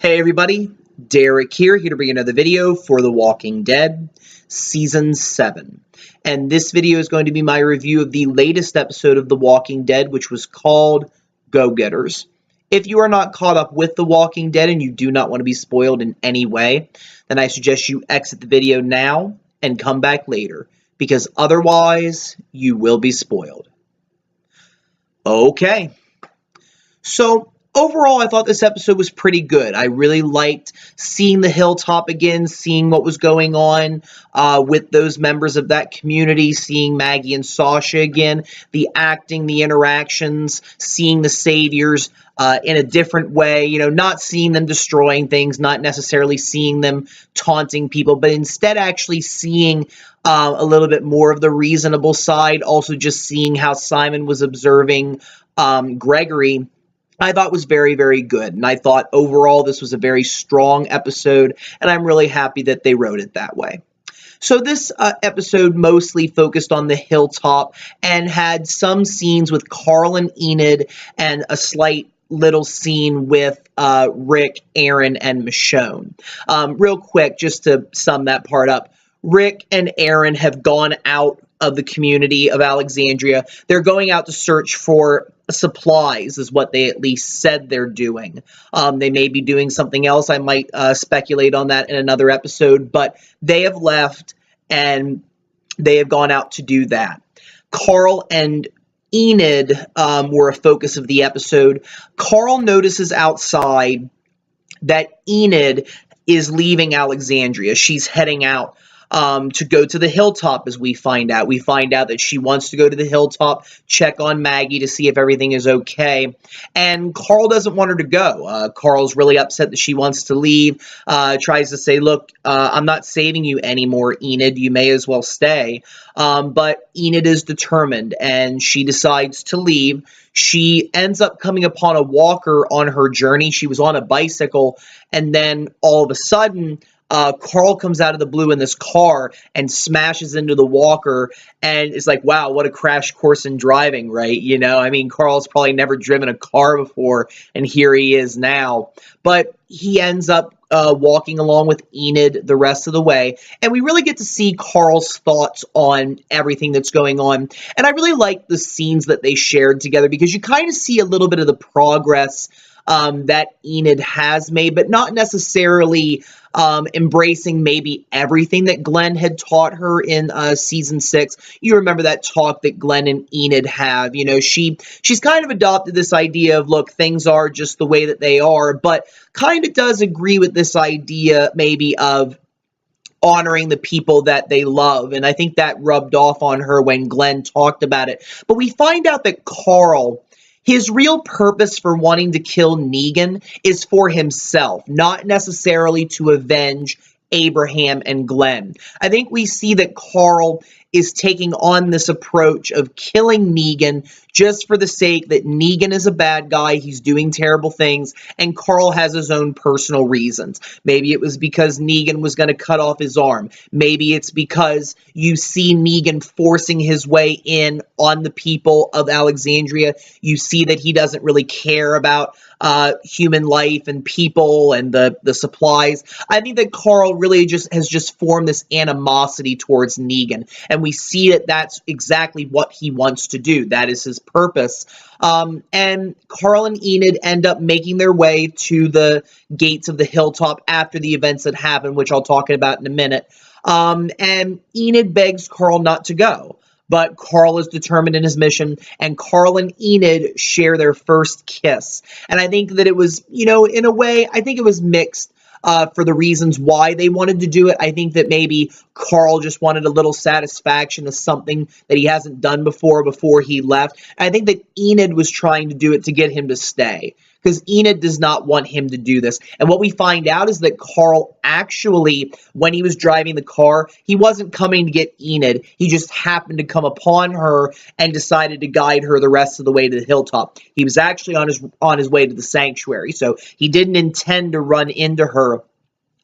Hey everybody, Derek here to bring another video for The Walking Dead, Season 7. And this video is going to be my review of the latest episode of The Walking Dead, which was called Go-Getters. If you are not caught up with The Walking Dead and you do not want to be spoiled in any way, then I suggest you exit the video now and come back later, because otherwise you will be spoiled. Okay, so overall, I thought this episode was pretty good. I really liked seeing the hilltop again, seeing what was going on with those members of that community, seeing Maggie and Sasha again, the acting, the interactions, seeing the saviors in a different way, not seeing them destroying things, not necessarily seeing them taunting people, but instead actually seeing a little bit more of the reasonable side, also just seeing how Simon was observing Gregory. I thought was very, very good. And I thought overall this was a very strong episode, and I'm really happy that they wrote it that way. So this episode mostly focused on the hilltop and had some scenes with Carl and Enid and a slight little scene with Rick, Aaron, and Michonne. Real quick, just to sum that part up, Rick and Aaron have gone out of the community of Alexandria. They're going out to search for supplies, is what they at least said they're doing. They may be doing something else. I might speculate on that in another episode, but they have left and they have gone out to do that. Carl and Enid were a focus of the episode. Carl notices outside that Enid is leaving Alexandria. She's heading out to go to the hilltop, as we find out. We find out that she wants to go to the hilltop, check on Maggie to see if everything is okay. And Carl doesn't want her to go. Carl's really upset that she wants to leave, tries to say, look, I'm not saving you anymore, Enid. You may as well stay. But Enid is determined, and she decides to leave. She ends up coming upon a walker on her journey. She was on a bicycle, and then all of a sudden, Carl comes out of the blue in this car and smashes into the walker, and it's like, wow, what a crash course in driving, right? I mean, Carl's probably never driven a car before, and here he is now. But he ends up walking along with Enid the rest of the way, and we really get to see Carl's thoughts on everything that's going on. And I really like the scenes that they shared together, because you kind of see a little bit of the progress that Enid has made, but not necessarily embracing maybe everything that Glenn had taught her in season 6. You remember that talk that Glenn and Enid have. She's kind of adopted this idea of, look, things are just the way that they are, but kind of does agree with this idea maybe of honoring the people that they love. And I think that rubbed off on her when Glenn talked about it. But we find out that Carl, his real purpose for wanting to kill Negan is for himself, not necessarily to avenge Abraham and Glenn. I think we see that Carl is taking on this approach of killing Negan just for the sake that Negan is a bad guy, he's doing terrible things, and Carl has his own personal reasons. Maybe it was because Negan was going to cut off his arm. Maybe it's because you see Negan forcing his way in on the people of Alexandria. You see that he doesn't really care about human life and people and the supplies. I think that Carl really has just formed this animosity towards Negan, and we see that that's exactly what he wants to do. That is his purpose. And Carl and Enid end up making their way to the gates of the hilltop after the events that happened, which I'll talk about in a minute. And Enid begs Carl not to go. But Carl is determined in his mission, and Carl and Enid share their first kiss. And I think that it was, in a way, I think it was mixed for the reasons why they wanted to do it. I think that maybe Carl just wanted a little satisfaction of something that he hasn't done before he left. And I think that Enid was trying to do it to get him to stay, because Enid does not want him to do this. And what we find out is that Carl actually, when he was driving the car, he wasn't coming to get Enid. He just happened to come upon her and decided to guide her the rest of the way to the hilltop. He was actually on his way to the sanctuary, so he didn't intend to run into her.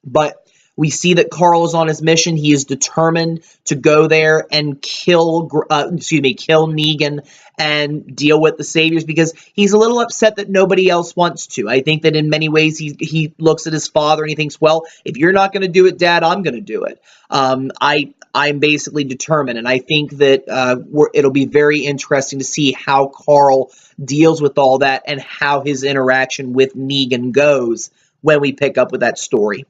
But We see that Carl is on his mission. He is determined to go there and kill Negan and deal with the Saviors, because he's a little upset that nobody else wants to. I think that in many ways he looks at his father and he thinks, well, if you're not going to do it, Dad, I'm going to do it. I'm basically determined, and I think that it'll be very interesting to see how Carl deals with all that and how his interaction with Negan goes when we pick up with that story.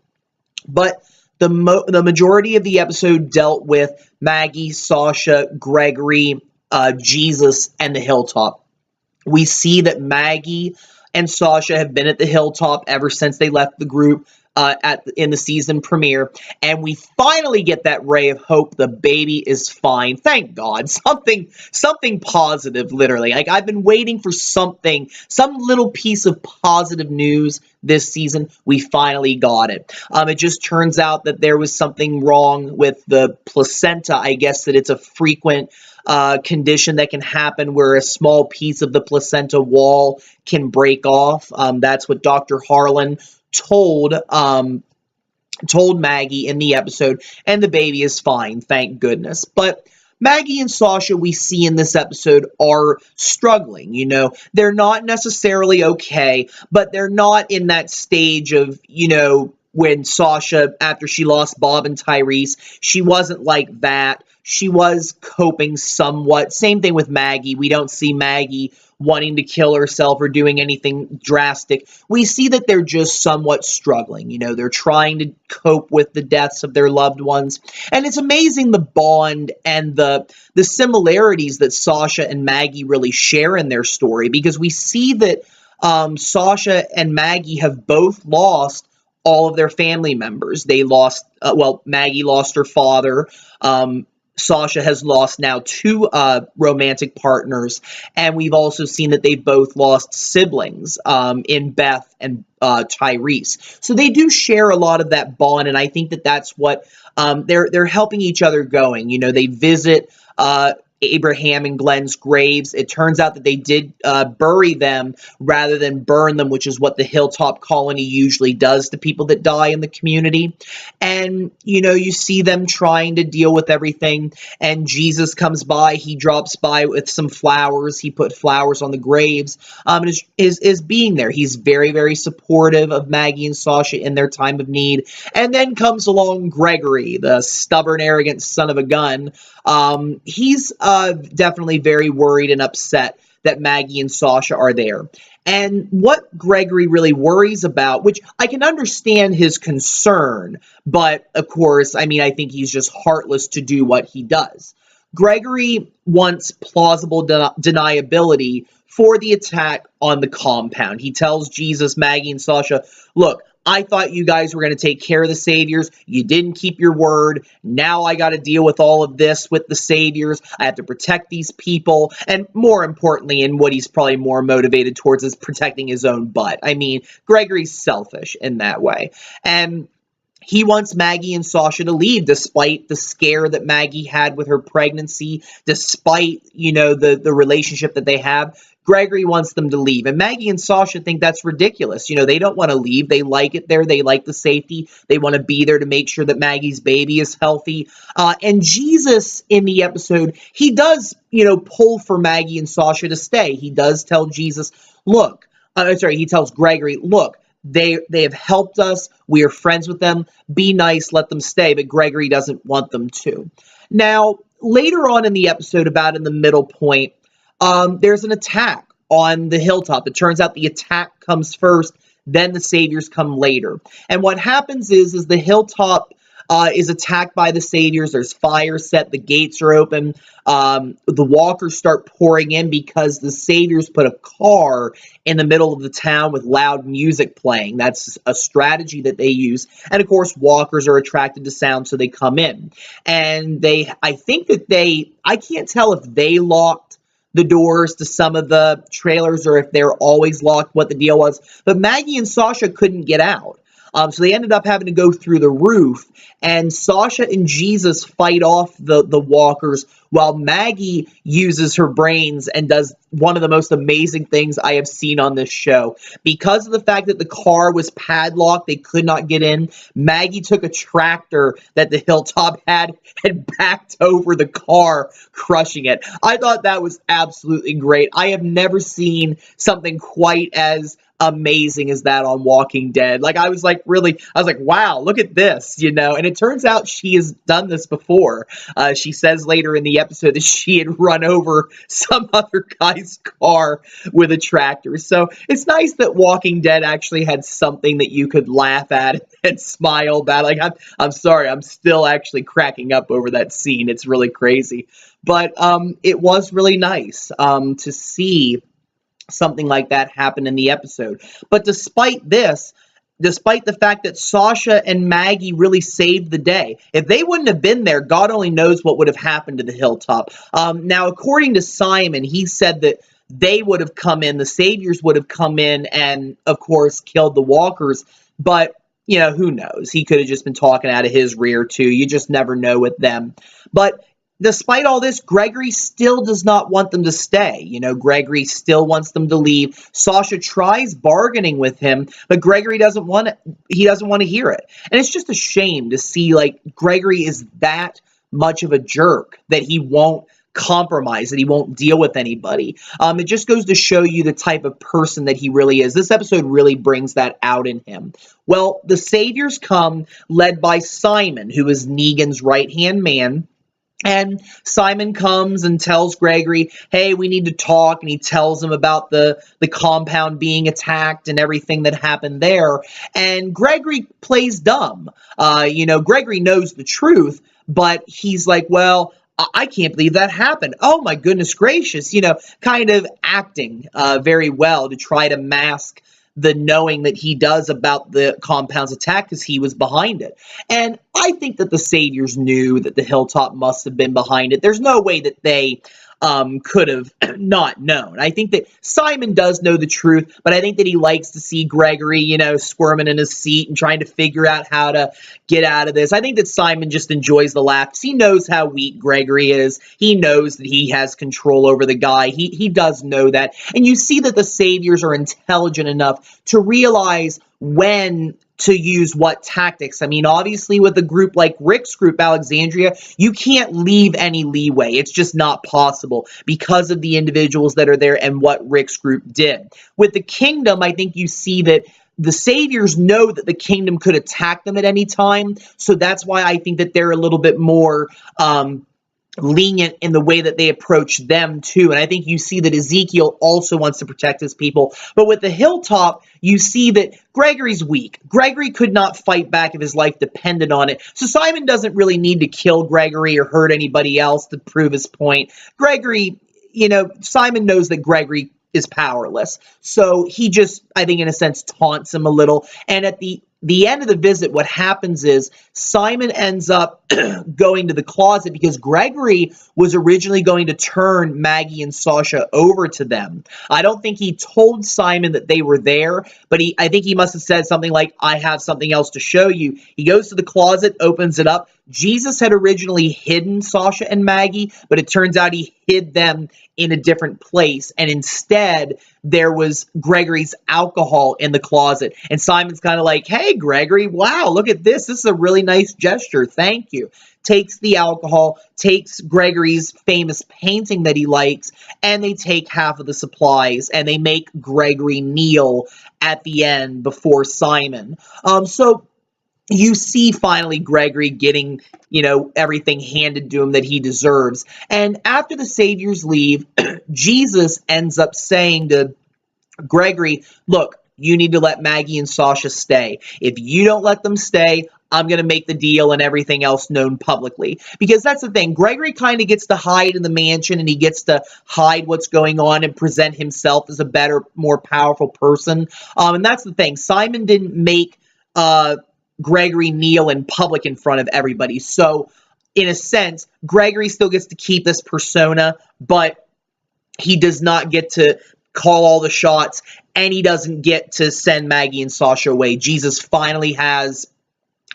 But the majority of the episode dealt with Maggie, Sasha, Gregory, Jesus, and the Hilltop. We see that Maggie and Sasha have been at the Hilltop ever since they left the group in the season premiere, and we finally get that ray of hope. The baby is fine. Thank God. Something positive, literally. Like, I've been waiting for some little piece of positive news this season. We finally got it. It just turns out that there was something wrong with the placenta. I guess that it's a frequent condition that can happen where a small piece of the placenta wall can break off. That's what Dr. Harlan told Maggie in the episode, and the baby is fine, thank goodness. But Maggie and Sasha, we see in this episode, are struggling. You know, they're not necessarily okay, but they're not in that stage of, you know, when Sasha, after she lost Bob and Tyrese, she wasn't like that. She was coping somewhat. Same thing with Maggie. We don't see Maggie wanting to kill herself or doing anything drastic. We see that they're just somewhat struggling. You know, they're trying to cope with the deaths of their loved ones. And it's amazing the bond and the similarities that Sasha and Maggie really share in their story, because we see that Sasha and Maggie have both lost all of their family members. They lost, Maggie lost her father. Sasha has lost now 2 romantic partners, and we've also seen that they've both lost siblings in Beth and Tyrese. So they do share a lot of that bond, and I think that that's what they're helping each other going. You know, they visit Abraham and Glenn's graves. It turns out that they did bury them rather than burn them, which is what the Hilltop Colony usually does to people that die in the community. And, you know, you see them trying to deal with everything, and Jesus comes by. He drops by with some flowers. He put flowers on the graves, and is being there. He's very, very supportive of Maggie and Sasha in their time of need. And then comes along Gregory, the stubborn, arrogant son of a gun. He's definitely very worried and upset that Maggie and Sasha are there. And what Gregory really worries about, which I can understand his concern, but of course, I mean, I think he's just heartless to do what he does. Gregory wants plausible deniability for the attack on the compound. He tells Jesus, Maggie, and Sasha, look, I thought you guys were going to take care of the Saviors. You didn't keep your word. Now I got to deal with all of this with the Saviors. I have to protect these people. And more importantly, and what he's probably more motivated towards, is protecting his own butt. I mean, Gregory's selfish in that way. And he wants Maggie and Sasha to leave, despite the scare that Maggie had with her pregnancy, despite, you know, the relationship that they have. Gregory wants them to leave. And Maggie and Sasha think that's ridiculous. You know, they don't want to leave. They like it there. They like the safety. They want to be there to make sure that Maggie's baby is healthy. And Jesus, in the episode, he does, you know, pull for Maggie and Sasha to stay. He does tell Jesus, look, he tells Gregory, look, they have helped us. We are friends with them. Be nice. Let them stay. But Gregory doesn't want them to. Now, later on in the episode, about in the middle point, there's an attack on the Hilltop. It turns out the attack comes first, then the Saviors come later. And what happens is the Hilltop is attacked by the Saviors. There's fire set. The gates are open. The walkers start pouring in because the Saviors put a car in the middle of the town with loud music playing. That's a strategy that they use. And of course, walkers are attracted to sound, so they come in. And I can't tell if they locked the doors to some of the trailers or if they're always locked, what the deal was. But Maggie and Sasha couldn't get out. So they ended up having to go through the roof, and Sasha and Jesus fight off the walkers while Maggie uses her brains and does one of the most amazing things I have seen on this show. Because of the fact that the car was padlocked, they could not get in, Maggie took a tractor that the Hilltop had and backed over the car, crushing it. I thought that was absolutely great. I have never seen something quite as amazing as that on Walking Dead. Like, I was like, wow, look at this, and it turns out she has done this before. She says later in the episode that she had run over some other guy's car with a tractor. So it's nice that Walking Dead actually had something that you could laugh at and smile about. Like, I'm sorry, I'm still actually cracking up over that scene. It's really crazy. But it was really nice to see something like that happen in the episode. But despite the fact that Sasha and Maggie really saved the day, if they wouldn't have been there, God only knows what would have happened to the Hilltop. Now, according to Simon, he said that they would have come in, the Saviors would have come in and, of course, killed the walkers. But, who knows? He could have just been talking out of his rear, too. You just never know with them. But despite all this, Gregory still does not want them to stay. Gregory still wants them to leave. Sasha tries bargaining with him, but Gregory doesn't want it. He doesn't want to hear it. And it's just a shame to see, Gregory is that much of a jerk that he won't compromise, that he won't deal with anybody. It just goes to show you the type of person that he really is. This episode really brings that out in him. Well, the Saviors come, led by Simon, who is Negan's right-hand man. And Simon comes and tells Gregory, hey, we need to talk. And he tells him about the compound being attacked and everything that happened there. And Gregory plays dumb. Gregory knows the truth, but he's like, well, I can't believe that happened. Oh, my goodness gracious. Kind of acting very well to try to mask the knowing that he does about the compound's attack because he was behind it. And I think that the Saviors knew that the Hilltop must have been behind it. There's no way that they could have not known. I think that Simon does know the truth, but I think that he likes to see Gregory, squirming in his seat and trying to figure out how to get out of this. I think that Simon just enjoys the laugh. He knows how weak Gregory is. He knows that he has control over the guy. He does know that. And you see that the Saviors are intelligent enough to realize when to use what tactics. I mean, obviously with a group like Rick's group, Alexandria, you can't leave any leeway. It's just not possible because of the individuals that are there and what Rick's group did. With the Kingdom, I think you see that the Saviors know that the Kingdom could attack them at any time, so that's why I think that they're a little bit more lenient in the way that they approach them too. And I think you see that Ezekiel also wants to protect his people. But with the Hilltop, you see that Gregory's weak. Gregory could not fight back if his life depended on it. So Simon doesn't really need to kill Gregory or hurt anybody else to prove his point. Gregory, Simon knows that Gregory is powerless. So he just, I think in a sense, taunts him a little. And at the end of the visit, what happens is Simon ends up going to the closet because Gregory was originally going to turn Maggie and Sasha over to them. I don't think he told Simon that they were there, but I think he must have said something like, I have something else to show you. He goes to the closet, opens it up. Jesus had originally hidden Sasha and Maggie, but it turns out he hid them in a different place. And instead, there was Gregory's alcohol in the closet. And Simon's kind of like, hey, Gregory, wow, look at this. This is a really nice gesture. Thank you. Takes the alcohol, takes Gregory's famous painting that he likes, and they take half of the supplies, and they make Gregory kneel at the end before Simon. So you see finally Gregory getting, everything handed to him that he deserves. And after the Saviors leave, Jesus ends up saying to Gregory, look, you need to let Maggie and Sasha stay. If you don't let them stay, I'm going to make the deal and everything else known publicly. Because that's the thing. Gregory kind of gets to hide in the mansion and he gets to hide what's going on and present himself as a better, more powerful person. And that's the thing. Simon didn't make Gregory kneel in public in front of everybody. So in a sense, Gregory still gets to keep this persona, but he does not get to call all the shots, and he doesn't get to send Maggie and Sasha away. Jesus finally has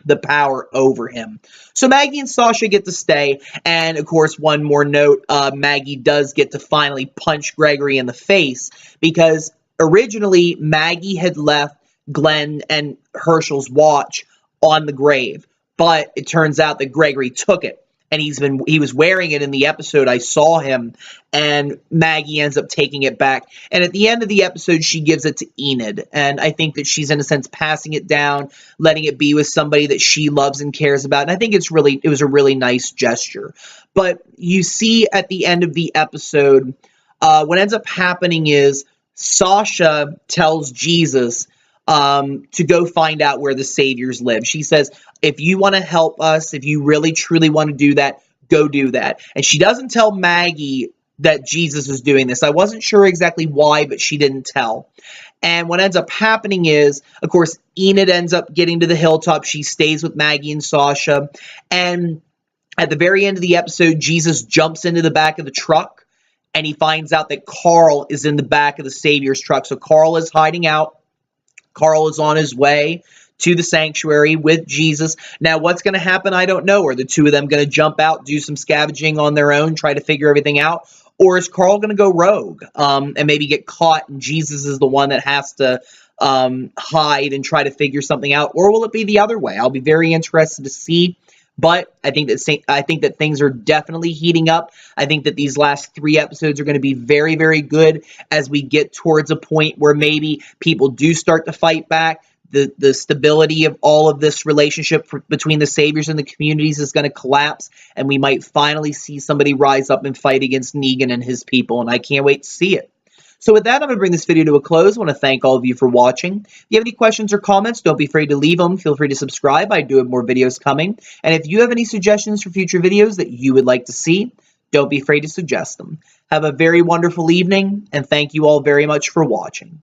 the power over him. So Maggie and Sasha get to stay, and of course, one more note, Maggie does get to finally punch Gregory in the face, because originally Maggie had left Glenn and Herschel's watch on the grave, but it turns out that Gregory took it, and he was wearing it in the episode. I saw him, and Maggie ends up taking it back. And at the end of the episode, she gives it to Enid, and I think that she's in a sense passing it down, letting it be with somebody that she loves and cares about. And I think it was a really nice gesture. But you see at the end of the episode, what ends up happening is Sasha tells Jesus to go find out where the Saviors live. She says, if you want to help us, if you really truly want to do that, go do that. And she doesn't tell Maggie that Jesus is doing this. I wasn't sure exactly why, but she didn't tell. And what ends up happening is, of course, Enid ends up getting to the hilltop. She stays with Maggie and Sasha. And at the very end of the episode, Jesus jumps into the back of the truck, and he finds out that Carl is in the back of the Savior's truck. So Carl is hiding out. Carl is on his way to the sanctuary with Jesus. Now, what's going to happen? I don't know. Are the two of them going to jump out, do some scavenging on their own, try to figure everything out? Or is Carl going to go rogue and maybe get caught, and Jesus is the one that has to hide and try to figure something out? Or will it be the other way? I'll be very interested to see. But I think that things are definitely heating up. I think that these last 3 episodes are going to be very, very good as we get towards a point where maybe people do start to fight back. The stability of all of this relationship between the Saviors and the communities is going to collapse, and we might finally see somebody rise up and fight against Negan and his people, and I can't wait to see it. So with that, I'm going to bring this video to a close. I want to thank all of you for watching. If you have any questions or comments, don't be afraid to leave them. Feel free to subscribe. I do have more videos coming. And if you have any suggestions for future videos that you would like to see, don't be afraid to suggest them. Have a very wonderful evening, and thank you all very much for watching.